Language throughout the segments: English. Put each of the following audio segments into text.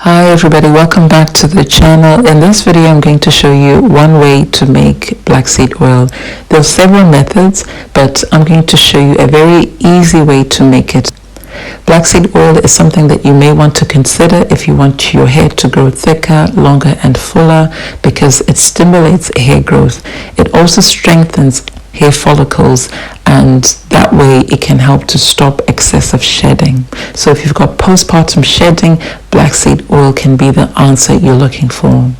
Hi everybody, welcome back to the channel. In this video I'm going to show you one way to make black seed oil. There are several methods, but I'm going to show you a very easy way to make it. Black seed oil is something that you may want to consider if you want your hair to grow thicker, longer and fuller, because it stimulates hair growth. It also strengthens hair follicles, and that way it can help to stop excessive shedding. So if you've got postpartum shedding, black seed oil can be the answer you're looking for.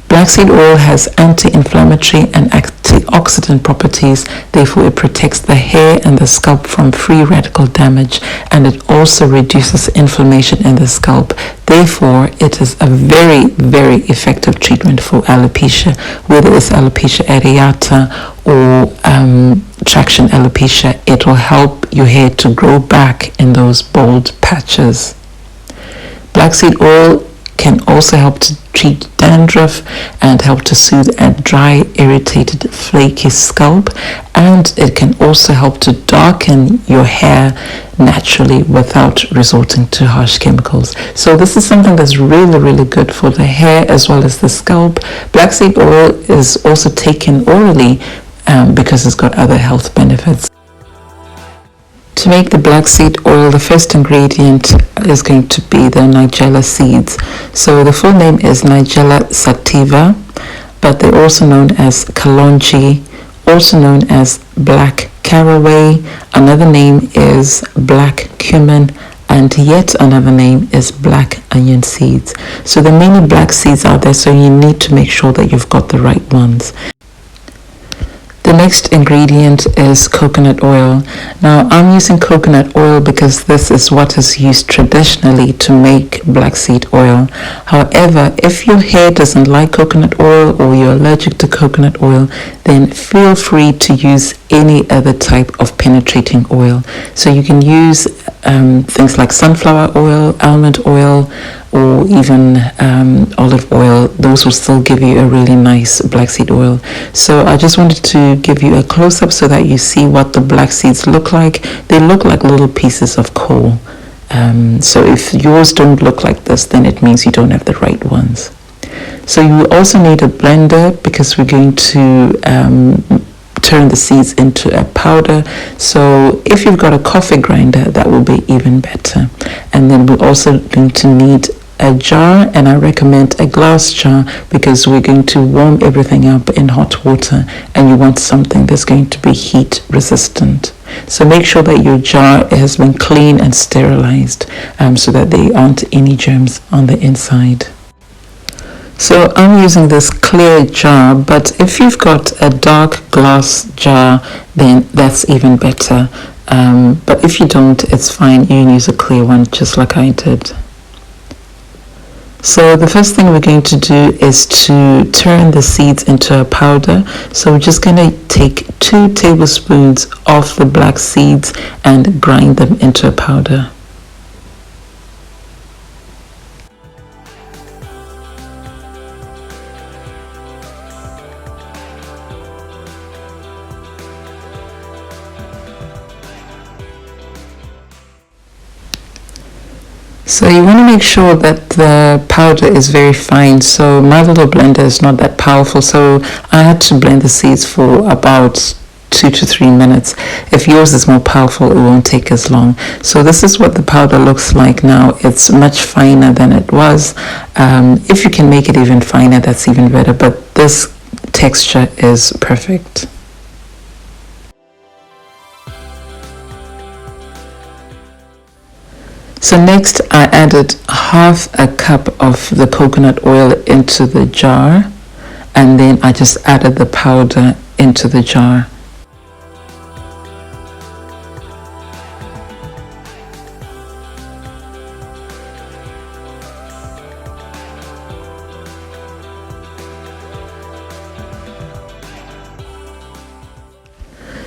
Black seed oil has anti-inflammatory and antioxidant properties, therefore it protects the hair and the scalp from free radical damage, and it also reduces inflammation in the scalp. Therefore, it is a very, very effective treatment for alopecia, whether it's alopecia areata or traction alopecia. It will help your hair to grow back in those bald patches. Black seed oil can also help to treat dandruff and help to soothe a dry, irritated, flaky scalp, and it can also help to darken your hair naturally without resorting to harsh chemicals. So this is something that's really, really good for the hair as well as the scalp. Black seed oil is also taken orally because it's got other health benefits. To make the black seed oil, the first ingredient is going to be the nigella seeds. So the full name is Nigella sativa, but they're also known as Kalonji, also known as black caraway. Another name is black cumin, and yet another name is black onion seeds. So there are many black seeds out there, so you need to make sure that you've got the right ones. The next ingredient is coconut oil. Now I'm using coconut oil because this is what is used traditionally to make black seed oil. However, if your hair doesn't like coconut oil or you're allergic to coconut oil, then feel free to use any other type of penetrating oil. So you can use things like sunflower oil, almond oil, or even olive oil. Those will still give you a really nice black seed oil. So I just wanted to give you a close-up so that you see what the black seeds look like. They look like little pieces of coal. So if yours don't look like this, then it means you don't have the right ones. So you also need a blender because we're going to turn the seeds into a powder. So if you've got a coffee grinder, that will be even better. And then we're also going to need a jar, and I recommend a glass jar because we're going to warm everything up in hot water, and you want something that's going to be heat resistant. So make sure that your jar has been cleaned and sterilized so that there aren't any germs on the inside. So I'm using this clear jar, but if you've got a dark glass jar, then that's even better. But if you don't, it's fine. You can use a clear one just like I did. So the first thing we're going to do is to turn the seeds into a powder. So we're just going to take 2 tablespoons of the black seeds and grind them into a powder. So you want to make sure that the powder is very fine. So my little blender is not that powerful, so I had to blend the seeds for about 2 to 3 minutes. If yours is more powerful, it won't take as long. So this is what the powder looks like now. It's much finer than it was. If you can make it even finer, that's even better, but this texture is perfect. So next I added half a cup of the coconut oil into the jar, and then I just added the powder into the jar.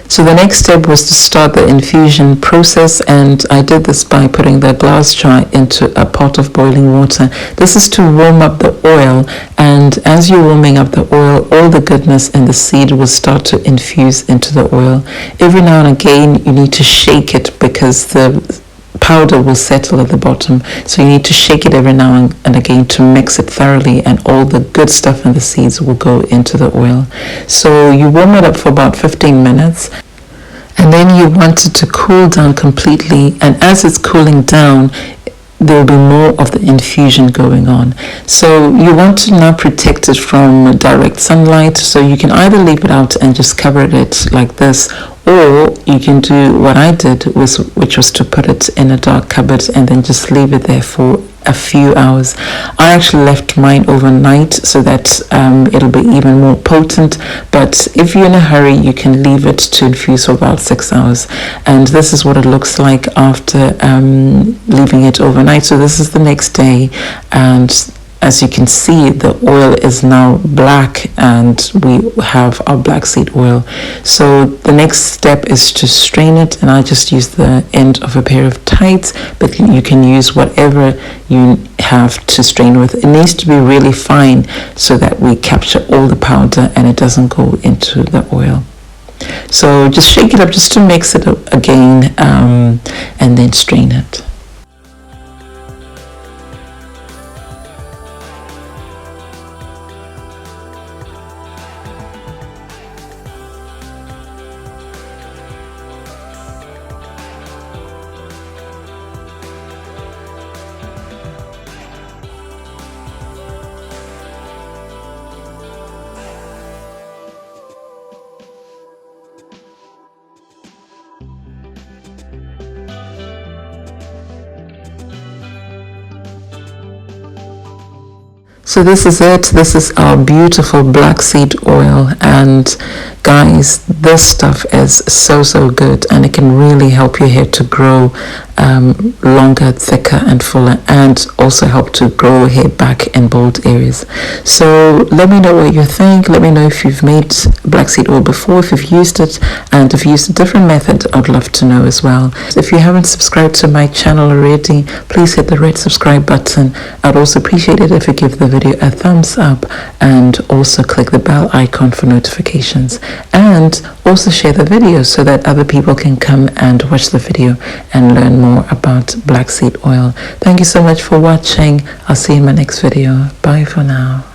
So the next step was to start the infusion process, and I did this by putting the glass jar into a pot of boiling water. This is to warm up the oil, and as you're warming up the oil, all the goodness in the seed will start to infuse into the oil. Every now and again you need to shake it because the powder will settle at the bottom. So you need to shake it every now and again to mix it thoroughly, and all the good stuff in the seeds will go into the oil. So you warm it up for about 15 minutes. And then you want it to cool down completely, and as it's cooling down, there will be more of the infusion going on. So you want to now protect it from direct sunlight, so you can either leave it out and just cover it like this, or you can do what I did, which was to put it in a dark cupboard and then just leave it there for a few hours. I actually left mine overnight so that it'll be even more potent, but if you're in a hurry, you can leave it to infuse for about 6 hours. And this is what it looks like after leaving it overnight. So this is the next day, and as you can see, the oil is now black, and we have our black seed oil. So the next step is to strain it, and I just use the end of a pair of tights, but you can use whatever you have to strain with. It needs to be really fine so that we capture all the powder and it doesn't go into the oil. So just shake it up just to mix it again, and then strain it. So this is it. This is our beautiful black seed oil, and guys, this stuff is so good, and it can really help your hair to grow longer, thicker and fuller, and also help to grow hair back in bald areas. So let me know what you think. Let me know if you've made black seed oil before, if you've used it, and if you used a different method, I'd love to know as well. If you haven't subscribed to my channel already, please hit the red subscribe button. I'd also appreciate it if you give the video a thumbs up, and also click the bell icon for notifications, and also share the video so that other people can come and watch the video and learn more about black seed oil. Thank you so much for watching. I'll see you in my next video. Bye for now.